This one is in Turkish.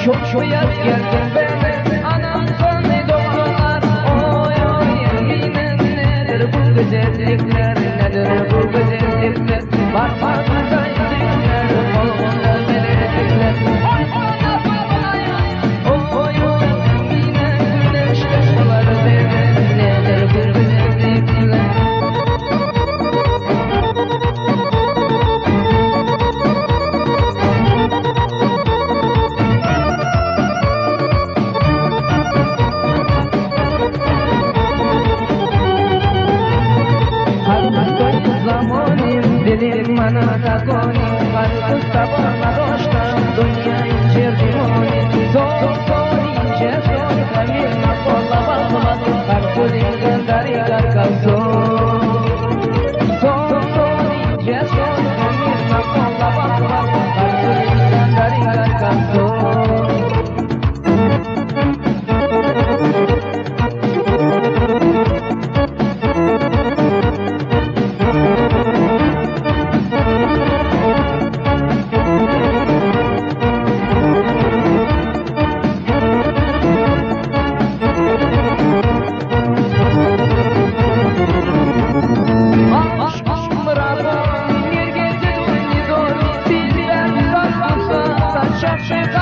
Çok beyaz geldim ben anam seni doktorlar. Oy oy eminim nedir bu güzellikler, nedir bu güzellikler. Parmağında yüzükler, kolunda melekler. Oy oy oy oy oy eminim güneş kaşlar benim, nedir bu güzellikler. Dilim mana zakoni, kalbim sabana roshta, dunya injer dimoni, zoni injer zoni, kamil na kolla bakmaz, kalbim gandari kalkalso. Zoni injer zoni, kamil na kolla bakmaz, kalbim gandari kalkalso. Shut